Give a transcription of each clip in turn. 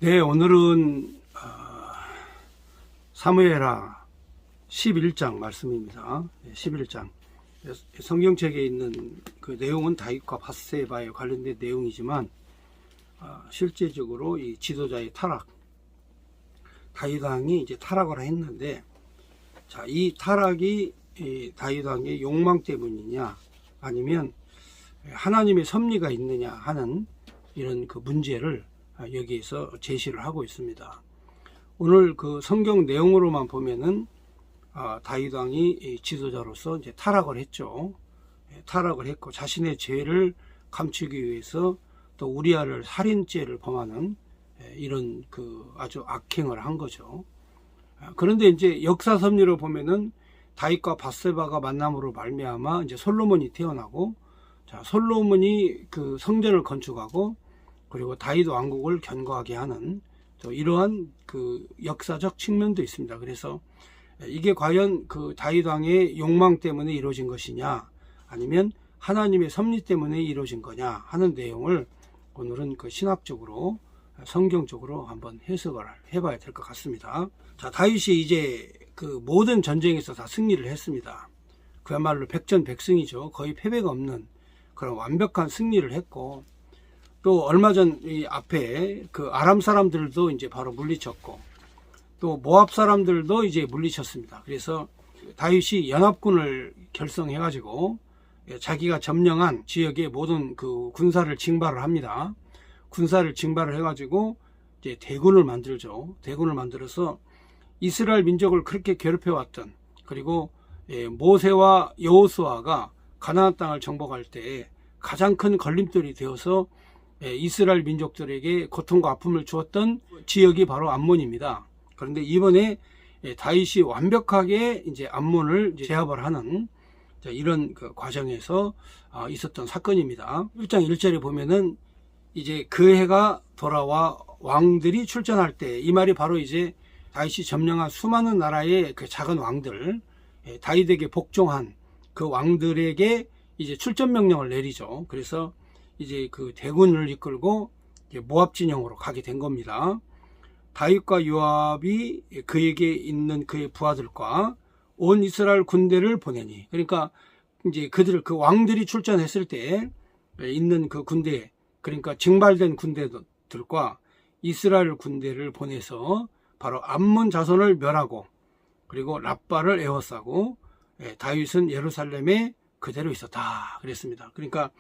네, 오늘은 사무엘하 11장 말씀입니다. 11장. 성경책에 있는 그 내용은 다윗과 밧세바에 관련된 내용이지만 실제적으로 이 지도자의 타락, 다윗 왕이 이제 타락을 했는데, 자, 이 타락이 다윗 왕의 욕망 때문이냐, 아니면 하나님의 섭리가 있느냐 하는 이런 그 문제를 여기에서 제시를 하고 있습니다. 오늘 그 성경 내용으로만 보면은 다윗 왕이 지도자로서 이제 타락을 했죠. 타락을 했고 자신의 죄를 감추기 위해서 또 우리아를 살인죄를 범하는 이런 그 아주 악행을 한 거죠. 그런데 이제 역사 섭리로 보면은 다윗과 밧세바가 만남으로 말미암아 이제 솔로몬이 태어나고, 자, 솔로몬이 그 성전을 건축하고 그리고 다윗 왕국을 견고하게 하는 또 이러한 그 역사적 측면도 있습니다. 그래서 이게 과연 그 다윗 왕의 욕망 때문에 이루어진 것이냐, 아니면 하나님의 섭리 때문에 이루어진 거냐 하는 내용을 오늘은 그 신학적으로 성경적으로 한번 해석을 해봐야 될 것 같습니다. 자, 다윗이 이제 그 모든 전쟁에서 다 승리를 했습니다. 그야말로 백전백승이죠. 거의 패배가 없는 그런 완벽한 승리를 했고, 또 얼마 전 이 앞에 그 아람 사람들도 이제 바로 물리쳤고, 또 모압 사람들도 이제 물리쳤습니다. 그래서 다윗이 연합군을 결성해 가지고 자기가 점령한 지역의 모든 그 군사를 징발을 합니다. 군사를 징발을 해 가지고 이제 대군을 만들죠. 대군을 만들어서 이스라엘 민족을 그렇게 괴롭혀 왔던, 그리고 모세와 여호수아가 가나안 땅을 정복할 때 가장 큰 걸림돌이 되어서 이스라엘 민족들에게 고통과 아픔을 주었던 지역이 바로 암몬입니다. 그런데 이번에 다윗이 완벽하게 이제 암몬을 제압을 하는 이런 그 과정에서 있었던 사건입니다. 1장 1절에 보면은 이제 그 해가 돌아와 왕들이 출전할 때, 이 말이 바로 이제 다윗이 점령한 수많은 나라의 그 작은 왕들, 다윗에게 복종한 그 왕들에게 이제 출전 명령을 내리죠. 그래서 이제 그 대군을 이끌고 이제 모압 진영으로 가게 된 겁니다. 다윗과 요압이 그에게 있는 그의 부하들과 온 이스라엘 군대를 보내니, 그러니까 이제 그들 그 왕들이 출전했을 때 있는 그 군대, 그러니까 징발된 군대들과 이스라엘 군대를 보내서 바로 암몬 자손을 멸하고, 그리고 랍바를 에워싸고, 다윗은 예루살렘에 그대로 있었다 그랬습니다. 그러니까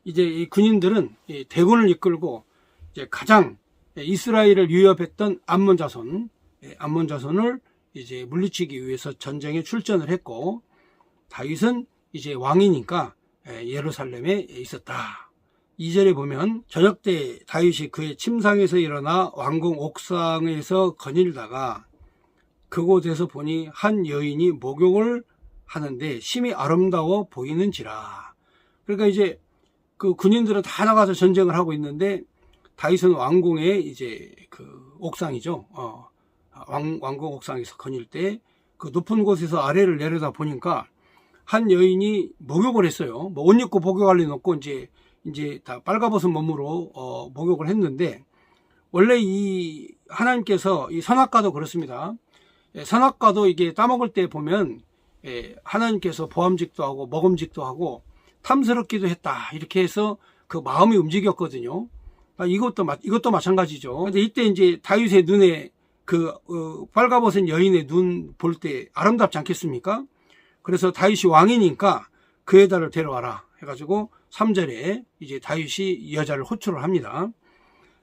이제 이 군인들은 대군을 이끌고 이제 가장 이스라엘을 위협했던 암몬 자손을 이제 물리치기 위해서 전쟁에 출전을 했고, 다윗은 이제 왕이니까 예루살렘에 있었다. 2절에 보면 저녁 때 다윗이 그의 침상에서 일어나 왕궁 옥상에서 거닐다가 그곳에서 보니 한 여인이 목욕을 하는데 심히 아름다워 보이는지라. 그러니까 이제 그 군인들은 다 나가서 전쟁을 하고 있는데 다윗은 왕궁의 이제 그 옥상이죠. 왕궁 옥상에서 거닐 때 그 높은 곳에서 아래를 내려다 보니까 한 여인이 목욕을 했어요. 뭐 옷 입고 목욕할 리는 없고 이제 다 빨가벗은 몸으로 목욕을 했는데, 원래 이 하나님께서 이 선악과도 그렇습니다. 선악과도 이게 따먹을 때 보면 하나님께서 보암직도 하고 먹음직도 하고 탐스럽기도 했다 이렇게 해서 그 마음이 움직였거든요. 이것도 마찬가지죠. 근데 이때 이제 다윗의 눈에 그 빨가벗은 여인의 눈 볼 때 아름답지 않겠습니까? 그래서 다윗이 왕이니까 그 여자를 데려와라 해가지고 3절에 이제 다윗이 여자를 호출을 합니다.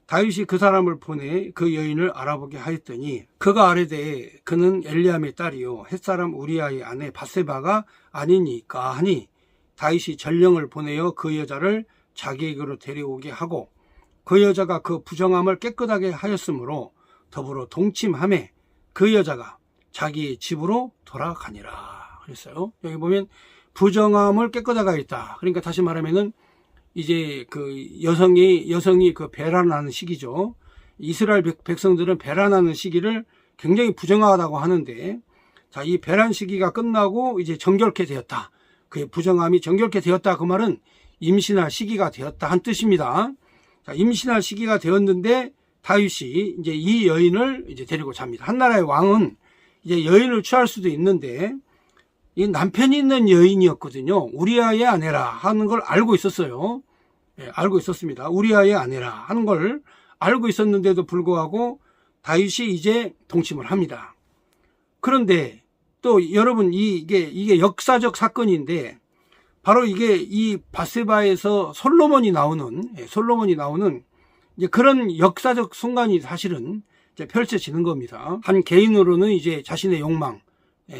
다윗이 그 사람을 보내 그 여인을 알아보게 하였더니 그가 아뢰되 그는 엘리암의 딸이요 햇사람 우리아의 아내 밧세바가 아니니까 하니, 다윗이 전령을 보내어 그 여자를 자기에게로 데려오게 하고 그 여자가 그 부정함을 깨끗하게 하였으므로 더불어 동침하매 그 여자가 자기 집으로 돌아가니라 그랬어요. 여기 보면 부정함을 깨끗하게 하였다. 그러니까 다시 말하면은 이제 그 여성이 그 배란하는 시기죠. 이스라엘 백성들은 배란하는 시기를 굉장히 부정하다고 하는데, 자, 이 배란 시기가 끝나고 이제 정결케 되었다. 그의 부정함이 정결케 되었다. 그 말은 임신할 시기가 되었다 한 뜻입니다. 자, 임신할 시기가 되었는데 다윗이 이제 이 여인을 이제 데리고 잡니다. 한 나라의 왕은 이제 여인을 취할 수도 있는데 이 남편이 있는 여인이었거든요. 우리아의 아내라 하는 걸 알고 있었어요. 예, 알고 있었습니다. 우리아의 아내라 하는 걸 알고 있었는데도 불구하고 다윗이 이제 동침을 합니다. 그런데 또 여러분 이게 역사적 사건인데 바로 이게 이 밧세바에서 솔로몬이 나오는 이제 그런 역사적 순간이 사실은 이제 펼쳐지는 겁니다. 한 개인으로는 이제 자신의 욕망,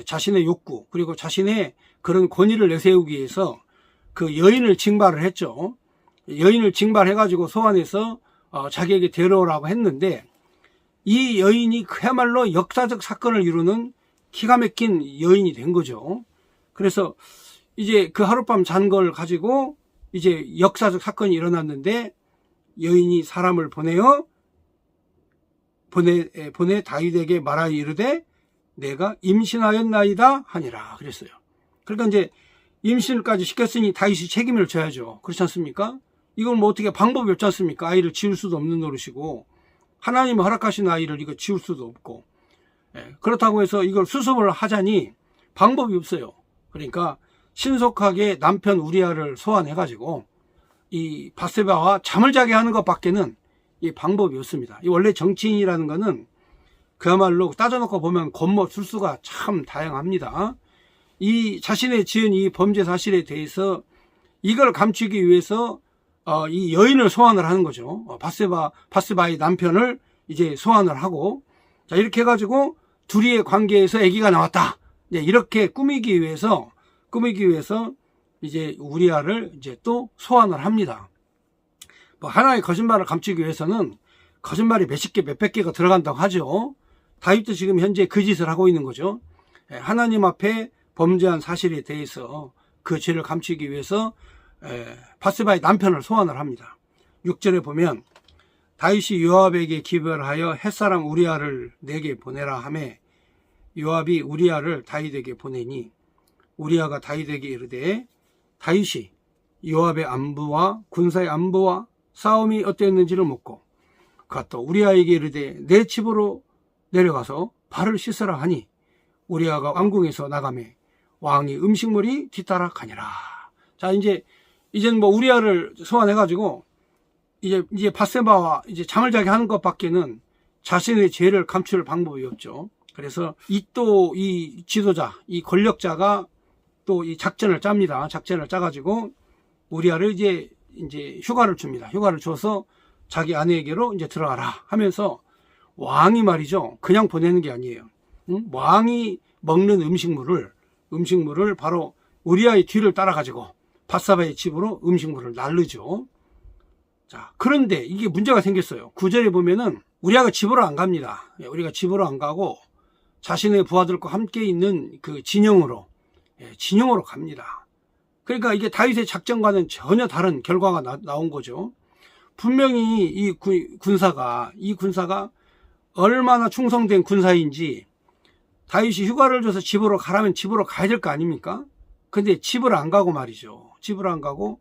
자신의 욕구, 그리고 자신의 그런 권위를 내세우기 위해서 그 여인을 징발을 했죠. 여인을 징발해가지고 소환해서 자기에게 데려오라고 했는데 이 여인이 그야말로 역사적 사건을 이루는 기가 막힌 여인이 된 거죠. 그래서 이제 그 하룻밤 잔 걸 가지고 이제 역사적 사건이 일어났는데 여인이 사람을 보내 다윗에게 말하여 이르되 내가 임신하였나이다 하니라 그랬어요. 그러니까 이제 임신을까지 시켰으니 다윗이 책임을 져야죠. 그렇지 않습니까? 이건 뭐 어떻게 방법이 없지 않습니까? 아이를 지울 수도 없는 노릇이고 하나님이 허락하신 아이를 이거 지울 수도 없고 그렇다고 해서 이걸 수습을 하자니 방법이 없어요. 그러니까 신속하게 남편 우리아를 소환해가지고 이 밧세바와 잠을 자게 하는 것밖에는 이 방법이 없습니다. 이 원래 정치인이라는 거는 그야말로 따져놓고 보면 겉멋 술수가 참 다양합니다. 이 자신의 지은 이 범죄 사실에 대해서 이걸 감추기 위해서 이 여인을 소환을 하는 거죠. 밧세바의 남편을 이제 소환을 하고 자 이렇게 해가지고 둘이의 관계에서 아기가 나왔다. 이렇게 꾸미기 위해서 이제 우리아를 이제 또 소환을 합니다. 뭐 하나의 거짓말을 감추기 위해서는 거짓말이 몇십 개, 몇백 개가 들어간다고 하죠. 다윗도 지금 현재 그 짓을 하고 있는 거죠. 하나님 앞에 범죄한 사실에 대해서 그 죄를 감추기 위해서 밧세바의 남편을 소환을 합니다. 6절에 보면 다윗이 요압에게 기별하여 햇사람 우리아를 내게 보내라 하매 요압이 우리아를 다윗에게 보내니 우리아가 다윗에게 이르되 다윗이 요압의 안부와 군사의 안부와 싸움이 어땠는지를 묻고 그가 또 우리아에게 이르되 내 집으로 내려가서 발을 씻으라 하니 우리아가 왕궁에서 나가매 왕이 음식물이 뒤따라 가니라. 자 이제는 뭐 우리아를 소환해가지고 이제 밧세바와 이제 잠을 자게 하는 것밖에는 자신의 죄를 감출 방법이 없죠. 그래서 이 지도자, 이 권력자가 또 이 작전을 짭니다. 작전을 짜가지고 우리아를 이제 휴가를 줍니다. 휴가를 줘서 자기 아내에게로 이제 들어가라 하면서 왕이 말이죠. 그냥 보내는 게 아니에요. 왕이 먹는 음식물을 바로 우리아의 뒤를 따라가지고 밧세바의 집으로 음식물을 날르죠. 자, 그런데 이게 문제가 생겼어요. 9절에 보면은 우리아가 집으로 안 갑니다. 우리가 집으로 안 가고 자신의 부하들과 함께 있는 그 진영으로 갑니다. 그러니까 이게 다윗의 작전과는 전혀 다른 결과가 나온 거죠. 분명히 이 군사가 얼마나 충성된 군사인지 다윗이 휴가를 줘서 집으로 가라면 집으로 가야 될 거 아닙니까? 근데 집을 안 가고 말이죠. 집을 안 가고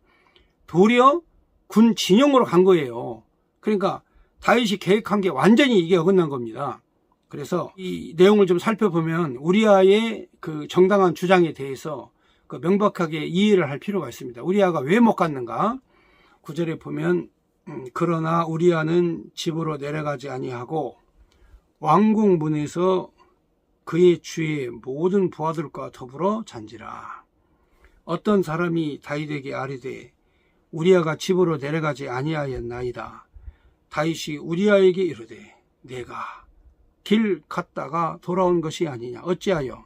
도리어 군 진영으로 간 거예요. 그러니까 다윗이 계획한 게 완전히 이게 어긋난 겁니다. 그래서 이 내용을 좀 살펴보면 우리아의 그 정당한 주장에 대해서 그 명백하게 이해를 할 필요가 있습니다. 우리아가 왜 못 갔는가? 9절에 보면 그러나 우리아는 집으로 내려가지 아니하고 왕궁 문에서 그의 주의 모든 부하들과 더불어 잔지라. 어떤 사람이 다윗에게 아뢰되 우리아가 집으로 내려가지 아니하였나이다. 다윗이 우리아에게 이르되 내가 길 갔다가 돌아온 것이 아니냐 어찌하여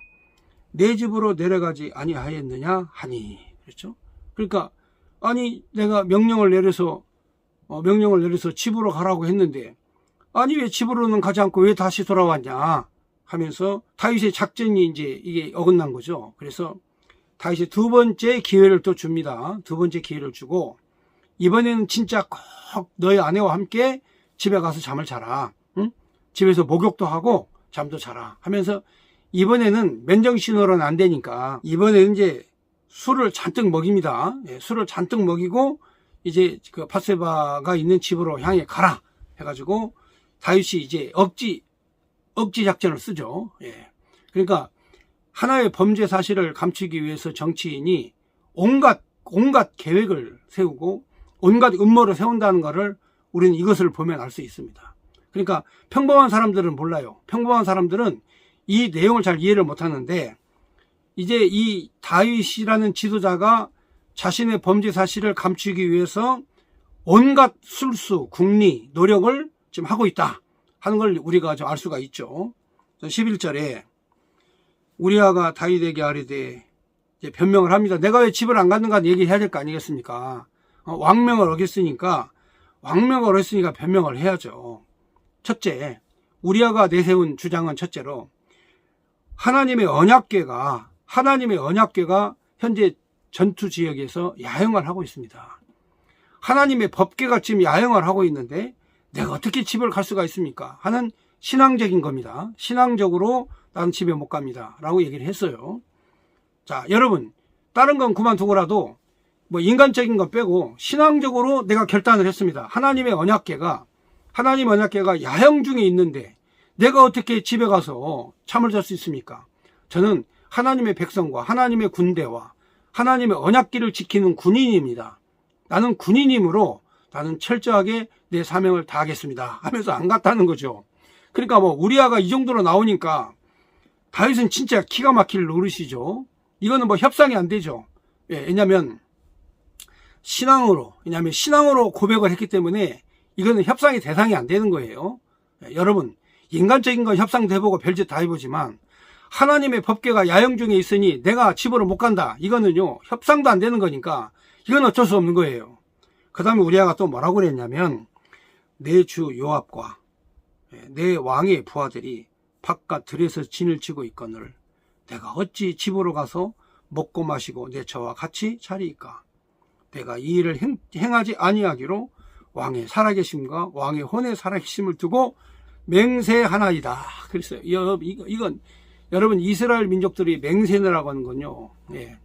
내 집으로 내려가지 아니하였느냐 하니. 그렇죠? 그러니까 아니 내가 명령을 내려서 집으로 가라고 했는데 아니 왜 집으로는 가지 않고 왜 다시 돌아왔냐 하면서 다윗의 작전이 이제 이게 어긋난 거죠. 그래서 다윗이 두 번째 기회를 또 줍니다. 두 번째 기회를 주고 이번에는 진짜 꼭 너의 아내와 함께 집에 가서 잠을 자라. 응? 집에서 목욕도 하고 잠도 자라 하면서 이번에는 맨정신으로는 안 되니까 이번에는 이제 술을 잔뜩 먹입니다. 술을 잔뜩 먹이고 이제 그 밧세바가 있는 집으로 향해 가라 해가지고 다윗이 이제 억지 작전을 쓰죠. 예. 그러니까 하나의 범죄 사실을 감추기 위해서 정치인이 온갖 계획을 세우고 온갖 음모를 세운다는 것을 우리는 이것을 보면 알 수 있습니다. 그러니까 평범한 사람들은 몰라요. 평범한 사람들은 이 내용을 잘 이해를 못하는데 이제 이 다윗이라는 지도자가 자신의 범죄 사실을 감추기 위해서 온갖 술수, 궁리, 노력을 지금 하고 있다 하는 걸 우리가 좀 알 수가 있죠. 11절에 우리아가 다윗에게 아뢰되 이제 변명을 합니다. 내가 왜 집을 안 갔는가 얘기해야 될 거 아니겠습니까? 왕명을 어겼으니까 변명을 해야죠. 첫째, 우리아가 내세운 주장은 첫째로 하나님의 언약궤가 현재 전투 지역에서 야영을 하고 있습니다. 하나님의 법궤가 지금 야영을 하고 있는데 내가 어떻게 집을 갈 수가 있습니까? 하는 신앙적인 겁니다. 신앙적으로 나는 집에 못 갑니다 라고 얘기를 했어요. 자, 여러분, 다른 건 그만두고라도 뭐 인간적인 거 빼고 신앙적으로 내가 결단을 했습니다. 하나님의 언약궤가 야영 중에 있는데 내가 어떻게 집에 가서 잠을 잘 수 있습니까? 저는 하나님의 백성과 하나님의 군대와 하나님의 언약궤를 지키는 군인입니다. 나는 군인이므로 나는 철저하게 내 사명을 다하겠습니다 하면서 안 갔다는 거죠. 그러니까 뭐 우리아가 이 정도로 나오니까 다윗은 진짜 기가 막힐 노릇이죠. 이거는 뭐 협상이 안 되죠. 예, 왜냐면 신앙으로 고백을 했기 때문에 이거는 협상의 대상이 안 되는 거예요. 예, 여러분, 인간적인 건 협상도 해보고 별짓 다 해보지만 하나님의 법궤가 야영 중에 있으니 내가 집으로 못 간다. 이거는요, 협상도 안 되는 거니까 이건 어쩔 수 없는 거예요. 그 다음에 우리아가 또 뭐라고 그랬냐면 내 주 요압과 내 왕의 부하들이 바깥 들에서 진을 치고 있거늘 내가 어찌 집으로 가서 먹고 마시고 내 저와 같이 자리이까. 내가 이 일을 행하지 아니하기로 왕의 살아계심과 왕의 혼의 살아계심을 두고 맹세하나이다. 그랬어요. 이건 여러분, 이스라엘 민족들이 맹세라고 하는 건요, 예,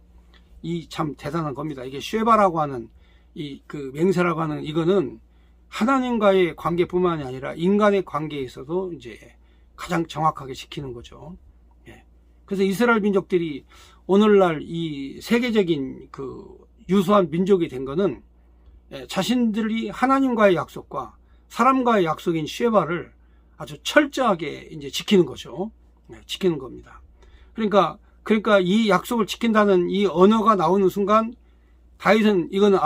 이 참 대단한 겁니다. 이게 쉐바라고 하는 그 맹세라고 하는 이거는 하나님과의 관계뿐만이 아니라 인간의 관계에서도 이제 가장 정확하게 지키는 거죠. 예. 그래서 이스라엘 민족들이 오늘날 이 세계적인 그 유수한 민족이 된 거는 자신들이 하나님과의 약속과 사람과의 약속인 쉐바를 아주 철저하게 이제 지키는 거죠. 네, 지키는 겁니다. 그러니까 이 약속을 지킨다는 이 언어가 나오는 순간 다윗은 이거는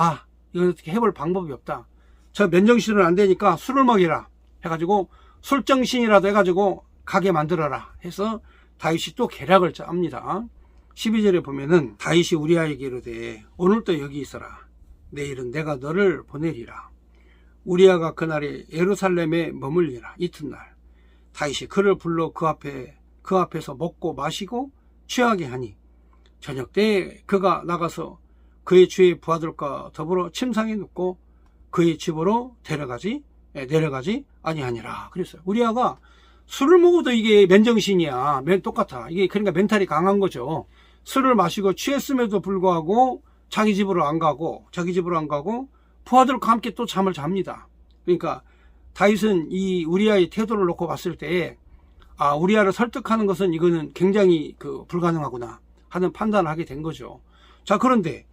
어떻게 해볼 방법이 없다. 저 맨정신은 안 되니까 술을 먹이라 해가지고 술정신이라도 해가지고 가게 만들어라 해서 다윗이 또 계략을 짭니다. 12절에 보면은 다윗이 우리아에게 이르되 오늘도 여기 있어라. 내일은 내가 너를 보내리라. 우리아가 그날에 예루살렘에 머물리라. 이튿날 다윗이 그를 불러 그 앞에서 먹고 마시고 취하게 하니 저녁 때에 그가 나가서 그의 주의 부하들과 더불어 침상에 눕고 그의 집으로 내려가지 아니하니라. 그랬어요. 우리아가 술을 먹어도 이게 맨정신이야. 똑같아. 이게 그러니까 멘탈이 강한 거죠. 술을 마시고 취했음에도 불구하고 자기 집으로 안 가고 부하들과 함께 또 잠을 잡니다. 그러니까 다윗은 이 우리아의 태도를 놓고 봤을 때 우리아를 설득하는 것은 이거는 굉장히 불가능하구나 하는 판단을 하게 된 거죠. 자, 그런데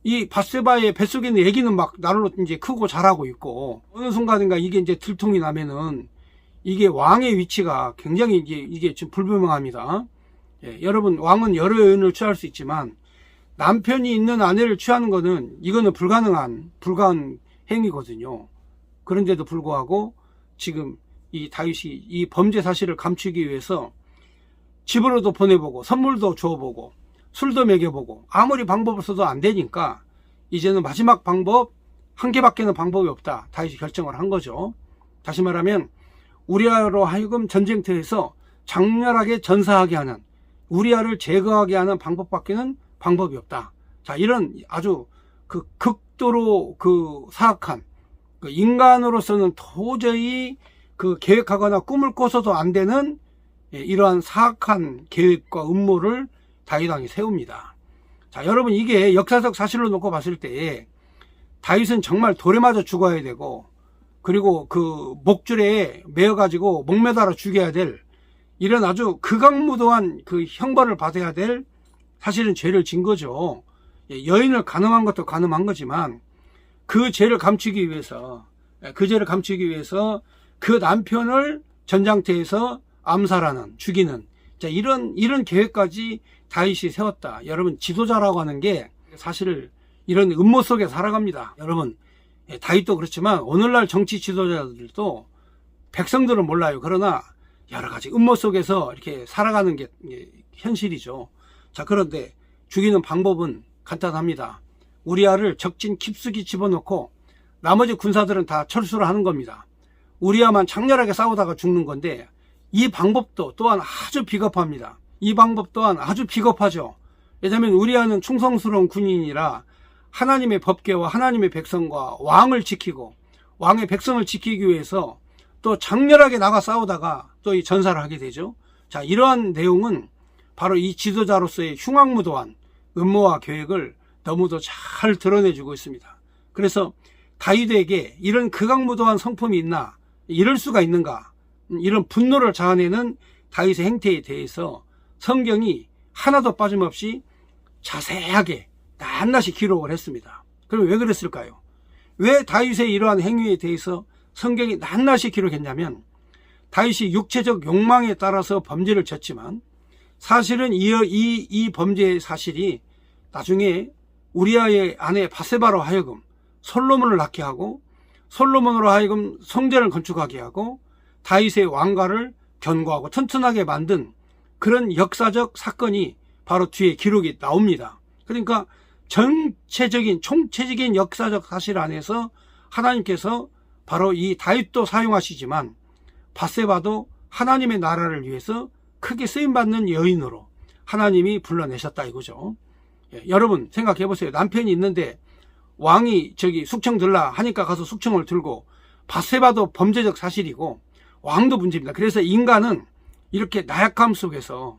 이 밧세바의 뱃속에 있는 애기는 막 날로 이제 크고 자라고 있고 어느 순간인가 이게 이제 들통이 나면은 이게 왕의 위치가 굉장히 이게 좀 불분명합니다. 예, 여러분, 왕은 여러 여인을 취할 수 있지만 남편이 있는 아내를 취하는 거는 이거는 불가한 행위거든요. 그런데도 불구하고 지금 이 다윗이 이 범죄 사실을 감추기 위해서 집으로도 보내보고 선물도 줘보고 술도 먹여보고 아무리 방법을 써도 안 되니까 이제는 마지막 방법 한 개밖에는 방법이 없다. 다윗이 결정을 한 거죠. 다시 말하면 우리아로 하여금 전쟁터에서 장렬하게 전사하게 하는, 우리아를 제거하게 하는 방법밖에는 방법이 없다. 자, 이런 아주 극도로 사악한 인간으로서는 도저히 계획하거나 꿈을 꿔서도 안 되는 이러한 사악한 계획과 음모를 다윗 왕이 세웁니다. 자, 여러분, 이게 역사적 사실로 놓고 봤을 때 다윗은 정말 돌에 맞아 죽어야 되고 그리고 그 목줄에 매어가지고 목매달아 죽여야 될 이런 아주 극악무도한 그 형벌을 받아야 될 사실은 죄를 진 거죠. 여인을 간음한 것도 간음한 거지만 그 죄를 감추기 위해서 그 남편을 전장터에서 암살하는, 죽이는, 자, 이런 계획까지 다윗이 세웠다. 여러분, 지도자라고 하는 게 사실 이런 음모 속에 살아갑니다. 여러분, 다윗도 그렇지만 오늘날 정치 지도자들도 백성들은 몰라요. 그러나 여러 가지 음모 속에서 이렇게 살아가는 게 현실이죠. 자, 그런데 죽이는 방법은 간단합니다. 우리아를 적진 깊숙이 집어넣고 나머지 군사들은 다 철수를 하는 겁니다. 우리아만 장렬하게 싸우다가 죽는 건데 이 방법도 또한 아주 비겁합니다. 이 방법 또한 아주 비겁하죠. 왜냐하면 우리아는 충성스러운 군인이라 하나님의 법궤와 하나님의 백성과 왕을 지키고 왕의 백성을 지키기 위해서 또 장렬하게 나가 싸우다가 또 이 전사를 하게 되죠. 자, 이러한 내용은 바로 이 지도자로서의 흉악무도한 음모와 계획을 너무도 잘 드러내주고 있습니다. 그래서 다윗에게 이런 극악무도한 성품이 있나, 이럴 수가 있는가, 이런 분노를 자아내는 다윗의 행태에 대해서 성경이 하나도 빠짐없이 자세하게 낱낱이 기록을 했습니다. 그럼 왜 그랬을까요? 왜 다윗의 이러한 행위에 대해서 성경이 낱낱이 기록했냐면 다윗이 육체적 욕망에 따라서 범죄를 졌지만 사실은 이 범죄의 사실이 나중에 우리아의 아내 바세바로 하여금 솔로몬을 낳게 하고 솔로몬으로 하여금 성전을 건축하게 하고 다윗의 왕가를 견고하고 튼튼하게 만든 그런 역사적 사건이 바로 뒤에 기록이 나옵니다. 그러니까 총체적인 역사적 사실 안에서 하나님께서 바로 이 다윗도 사용하시지만 바세바도 하나님의 나라를 위해서 크게 쓰임받는 여인으로 하나님이 불러내셨다 이거죠. 여러분 생각해 보세요. 남편이 있는데 왕이 숙청 들라 하니까 가서 숙청을 들고 바세바도 범죄적 사실이고 왕도 문제입니다. 그래서 인간은 이렇게 나약함 속에서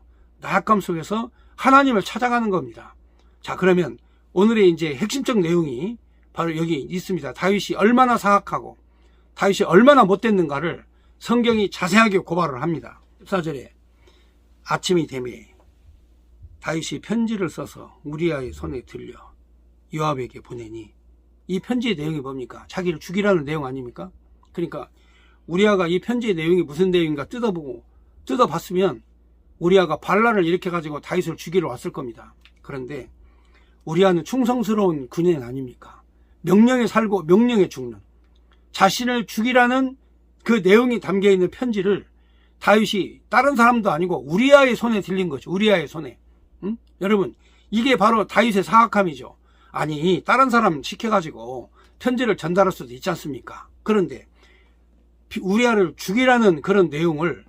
하나님을 찾아가는 겁니다. 자, 그러면 오늘의 이제 핵심적 내용이 바로 여기 있습니다. 다윗이 얼마나 사악하고 다윗이 얼마나 못됐는가를 성경이 자세하게 고발을 합니다. 14절에 아침이 되매 다윗이 편지를 써서 우리아의 손에 들려 요압에게 보내니, 이 편지의 내용이 뭡니까? 자기를 죽이라는 내용 아닙니까? 그러니까 우리아가 이 편지의 내용이 무슨 내용인가 뜯어봤으면 우리아가 반란을 일으켜가지고 다윗을 죽이러 왔을 겁니다. 그런데 우리아는 충성스러운 군인 아닙니까? 명령에 살고 명령에 죽는, 자신을 죽이라는 그 내용이 담겨있는 편지를 다윗이 다른 사람도 아니고 우리아의 손에 들린 거죠. 우리아의 손에. 여러분, 이게 바로 다윗의 사악함이죠. 아니, 다른 사람 시켜가지고 편지를 전달할 수도 있지 않습니까? 그런데 우리아를 죽이라는 그런 내용을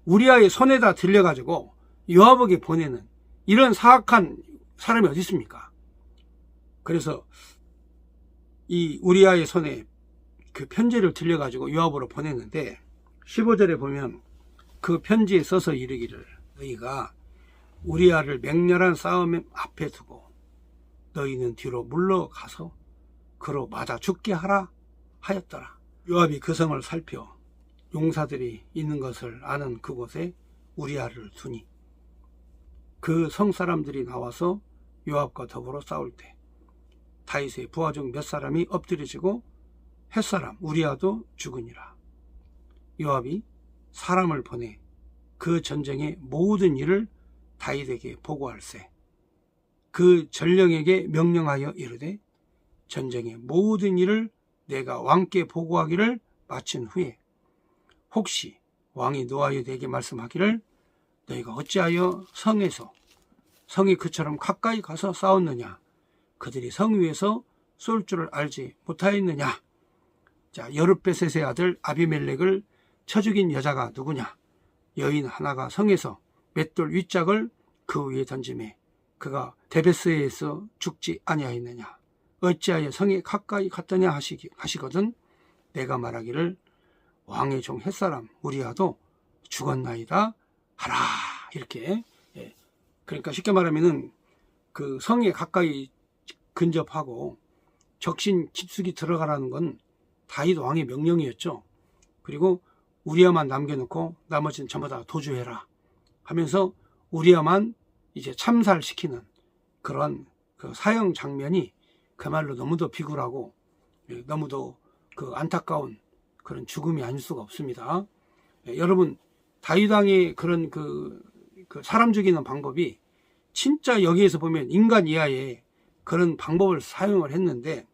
우리아의 손에다 들려가지고 요압에게 보내는 이런 사악한 사람이 어디 있습니까? 그래서 이 우리아의 손에 그 편지를 들려가지고 요압으로 보냈는데 15절에 보면 그 편지에 써서 이르기를 너희가 우리아를 맹렬한 싸움 앞에 두고 너희는 뒤로 물러가서 그로 맞아 죽게 하라 하였더라. 요압이 그 성을 살펴 용사들이 있는 것을 아는 그곳에 우리아를 두니 그 성 사람들이 나와서 요압과 더불어 싸울 때 다윗의 부하 중 몇 사람이 엎드려지고 햇사람 우리아도 죽으니라. 요압이 사람을 보내 그 전쟁의 모든 일을 다윗에게 보고할세 그 전령에게 명령하여 이르되 전쟁의 모든 일을 내가 왕께 보고하기를 마친 후에 혹시 왕이 노하여 내게 말씀하기를 너희가 어찌하여 성이 그처럼 가까이 가서 싸웠느냐, 그들이 성 위에서 쏠 줄을 알지 못하였느냐. 자, 여룻베셋의 아들 아비멜렉을 쳐 죽인 여자가 누구냐? 여인 하나가 성에서 맷돌 윗짝을 그 위에 던지매 그가 데베스에서 죽지 아니하였느냐. 어찌하여 성에 가까이 갔더냐 하시거든 내가 말하기를 왕의 종 햇사람 우리아도 죽었나이다 하라. 이렇게. 그러니까 쉽게 말하면은 그 성에 가까이 근접하고 적신 깊숙이 들어가라는 건 다윗 왕의 명령이었죠. 그리고 우리야만 남겨놓고 나머지는 전부 다 도주해라 하면서 우리야만 이제 참살시키는 그런 그 사형 장면이 그야말로 너무도 비굴하고 너무도 그 안타까운 그런 죽음이 아닐 수가 없습니다. 여러분, 다윗 왕의 그런 그 사람 죽이는 방법이 진짜 여기에서 보면 인간 이하의 그런 방법을 사용을 했는데,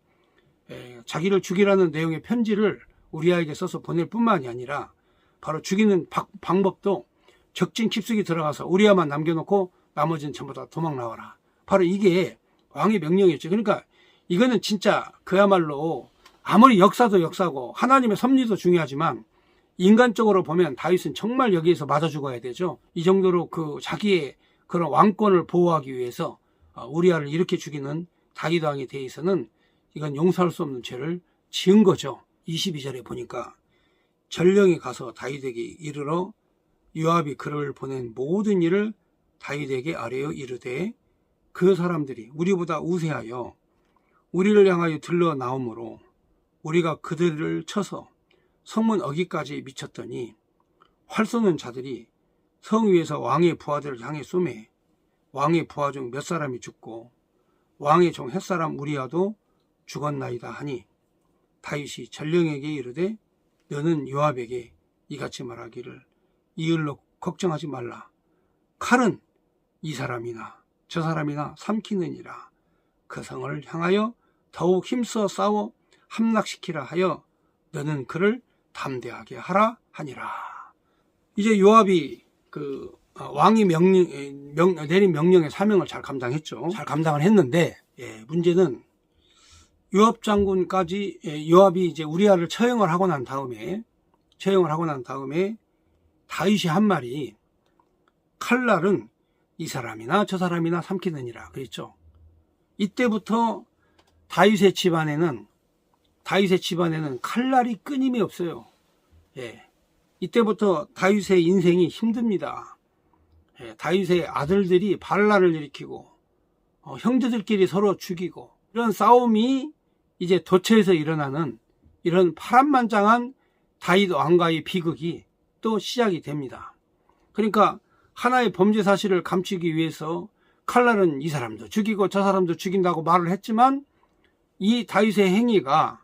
자기를 죽이라는 내용의 편지를 우리아에게 써서 보낼 뿐만이 아니라 바로 죽이는 방법도 적진 깊숙이 들어가서 우리아만 남겨놓고 나머지는 전부 다 도망 나와라. 바로 이게 왕의 명령이었죠. 그러니까 이거는 진짜 그야말로 아무리 역사도 역사고 하나님의 섭리도 중요하지만 인간적으로 보면 다윗은 정말 여기에서 맞아 죽어야 되죠. 이 정도로 그 자기의 그런 왕권을 보호하기 위해서 우리아를 이렇게 죽이는 다윗 왕에 대해서는 이건 용서할 수 없는 죄를 지은 거죠. 22절에 보니까 전령이 가서 다윗에게 이르러 요압이 그를 보낸 모든 일을 다윗에게 아뢰어 이르되 그 사람들이 우리보다 우세하여 우리를 향하여 들러 나오므로 우리가 그들을 쳐서 성문 어기까지 미쳤더니 활 쏘는 자들이 성 위에서 왕의 부하들을 향해 쏘매 왕의 부하 중 몇 사람이 죽고 왕의 종 햇사람 우리아도 죽었나이다 하니 다윗이 전령에게 이르되 너는 요압에게 이같이 말하기를 이 일로 걱정하지 말라. 칼은 이 사람이나 저 사람이나 삼키느니라. 그 성을 향하여 더욱 힘써 싸워 함락시키라 하여 너는 그를 담대하게 하라 하니라. 이제 요압이 그 왕이 내린 명령의 사명을 잘 감당했죠. 잘 감당을 했는데, 문제는 요압 장군까지 요압이 이제 우리아를 처형을 하고 난 다음에 다윗이 한 말이 칼날은 이 사람이나 저 사람이나 삼키느니라 그랬죠. 이때부터 다윗의 집안에는 칼날이 끊임이 없어요. 이때부터 다윗의 인생이 힘듭니다. 다윗의 아들들이 반란을 일으키고 형제들끼리 서로 죽이고 이런 싸움이 이제 도처에서 일어나는 이런 파란만장한 다윗 왕가의 비극이 또 시작이 됩니다. 그러니까 하나의 범죄 사실을 감추기 위해서 칼날은 이 사람도 죽이고 저 사람도 죽인다고 말을 했지만 이 다윗의 행위가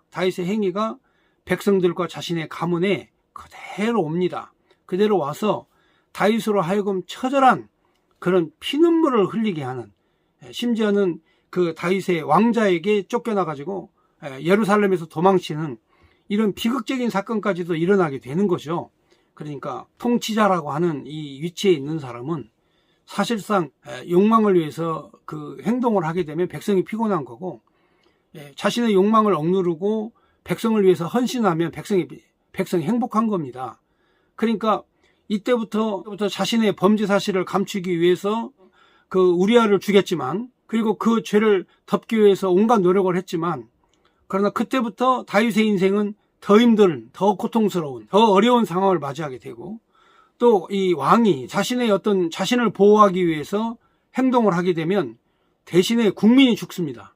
백성들과 자신의 가문에 그대로 옵니다. 그대로 와서 다윗으로 하여금 처절한 그런 피눈물을 흘리게 하는, 심지어는 그 다윗의 왕자에게 쫓겨나가지고 예루살렘에서 도망치는 이런 비극적인 사건까지도 일어나게 되는 거죠. 그러니까 통치자라고 하는 이 위치에 있는 사람은 사실상 욕망을 위해서 그 행동을 하게 되면 백성이 피곤한 거고, 자신의 욕망을 억누르고 백성을 위해서 헌신하면 백성이 행복한 겁니다. 그러니까 이때부터 자신의 범죄 사실을 감추기 위해서 그 우리아를 죽였지만, 그리고 그 죄를 덮기 위해서 온갖 노력을 했지만, 그러나 그때부터 다윗의 인생은 더 힘든, 더 고통스러운, 더 어려운 상황을 맞이하게 되고, 또 이 왕이 자신을 보호하기 위해서 행동을 하게 되면 대신에 국민이 죽습니다.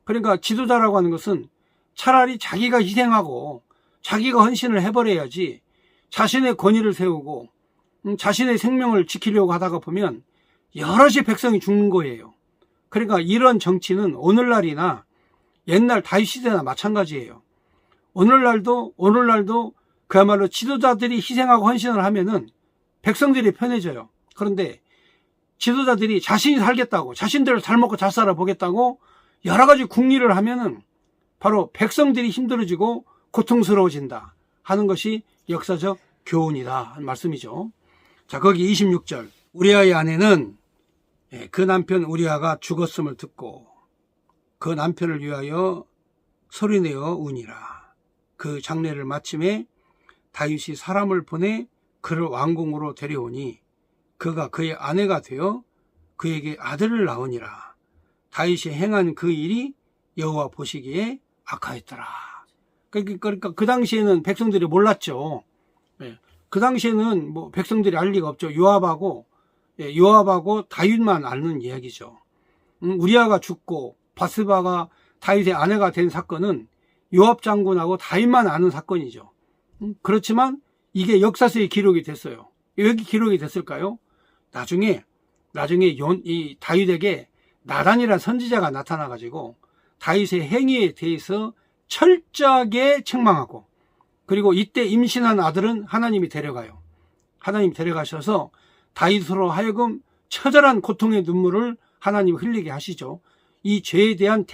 그러니까 지도자라고 하는 것은 차라리 자기가 희생하고 자기가 헌신을 해버려야지 자신의 권위를 세우고 자신의 생명을 지키려고 하다가 보면 여럿이 백성이 죽는 거예요. 그러니까 이런 정치는 오늘날이나 옛날 다윗 시대나 마찬가지예요. 오늘날도 그야말로 지도자들이 희생하고 헌신을 하면은 백성들이 편해져요. 그런데 지도자들이 자신이 살겠다고, 자신들을 잘 먹고 잘 살아보겠다고 여러 가지 궁리를 하면은 바로 백성들이 힘들어지고 고통스러워진다 하는 것이 역사적 교훈이다 하는 말씀이죠. 자, 거기 26절. 우리아의 아내는 그 남편 우리아가 죽었음을 듣고 그 남편을 위하여 소리내어 우니라. 그 장례를 마침에 다윗이 사람을 보내 그를 왕궁으로 데려오니 그가 그의 아내가 되어 그에게 아들을 낳으니라. 다윗이 행한 그 일이 여호와 보시기에 악하였더라. 그러니까 그 당시에는 백성들이 몰랐죠. 그 당시에는 뭐 백성들이 알 리가 없죠. 요압하고 다윗만 아는 이야기죠. 우리아가 죽고 바스바가 다윗의 아내가 된 사건은 요압 장군하고 다윗만 아는 사건이죠. 그렇지만 이게 역사서에 기록이 됐어요. 왜 기록이 됐을까요? 나중에 이 다윗에게 나단이라는 선지자가 나타나가지고 다윗의 행위에 대해서 철저하게 책망하고, 그리고 이때 임신한 아들은 하나님이 데려가요. 하나님이 데려가셔서 다윗으로 하여금 처절한 고통의 눈물을 하나님 흘리게 하시죠. 이 죄에 대한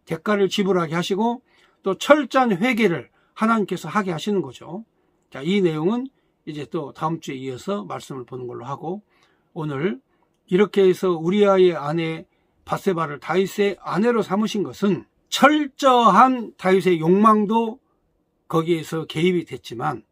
대가를 지불하게 하시고, 또 철저한 회개를 하나님께서 하게 하시는 거죠. 자, 이 내용은 이제 또 다음 주에 이어서 말씀을 보는 걸로 하고, 오늘 이렇게 해서 우리아의 아내 밧세바를 다윗의 아내로 삼으신 것은 철저한 다윗의 욕망도 거기에서 개입이 됐지만,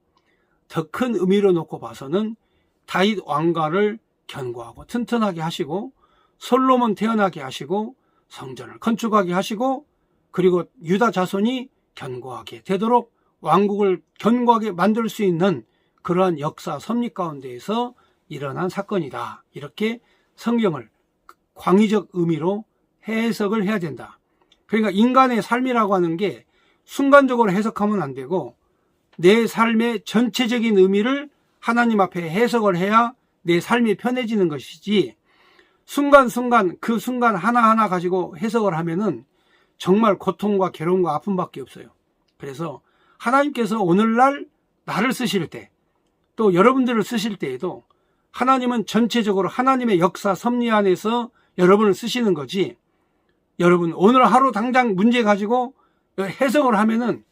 더 큰 의미로 놓고 봐서는 다윗 왕가를 견고하고 튼튼하게 하시고, 솔로몬 태어나게 하시고, 성전을 건축하게 하시고, 그리고 유다 자손이 견고하게 되도록 왕국을 견고하게 만들 수 있는 그러한 역사 섭리 가운데에서 일어난 사건이다. 이렇게 성경을 광의적 의미로 해석을 해야 된다. 그러니까 인간의 삶이라고 하는 게 순간적으로 해석하면 안 되고, 내 삶의 전체적인 의미를 하나님 앞에 해석을 해야 내 삶이 편해지는 것이지, 순간순간 그 순간 하나하나 가지고 해석을 하면은 정말 고통과 괴로움과 아픔밖에 없어요. 그래서 하나님께서 오늘날 나를 쓰실 때, 또 여러분들을 쓰실 때에도 하나님은 전체적으로 하나님의 역사 섭리 안에서 여러분을 쓰시는 거지, 여러분 오늘 하루 당장 문제 가지고 해석을 하면은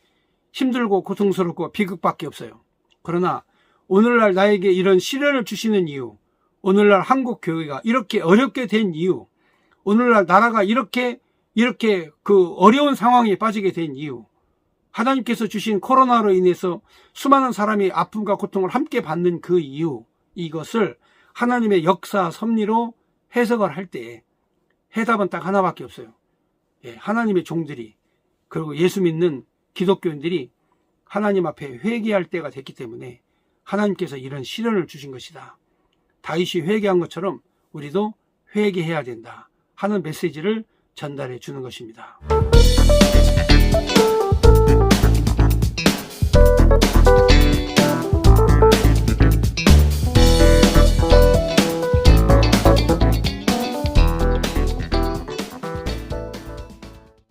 힘들고 고통스럽고 비극밖에 없어요. 그러나 오늘날 나에게 이런 시련을 주시는 이유, 오늘날 한국 교회가 이렇게 어렵게 된 이유, 오늘날 나라가 이렇게 그 어려운 상황에 빠지게 된 이유, 하나님께서 주신 코로나로 인해서 수많은 사람이 아픔과 고통을 함께 받는 그 이유, 이것을 하나님의 역사 섭리로 해석을 할 때 해답은 딱 하나밖에 없어요. 하나님의 종들이, 그리고 예수 믿는 기독교인들이 하나님 앞에 회개할 때가 됐기 때문에 하나님께서 이런 시련을 주신 것이다. 다윗이 회개한 것처럼 우리도 회개해야 된다 하는 메시지를 전달해 주는 것입니다.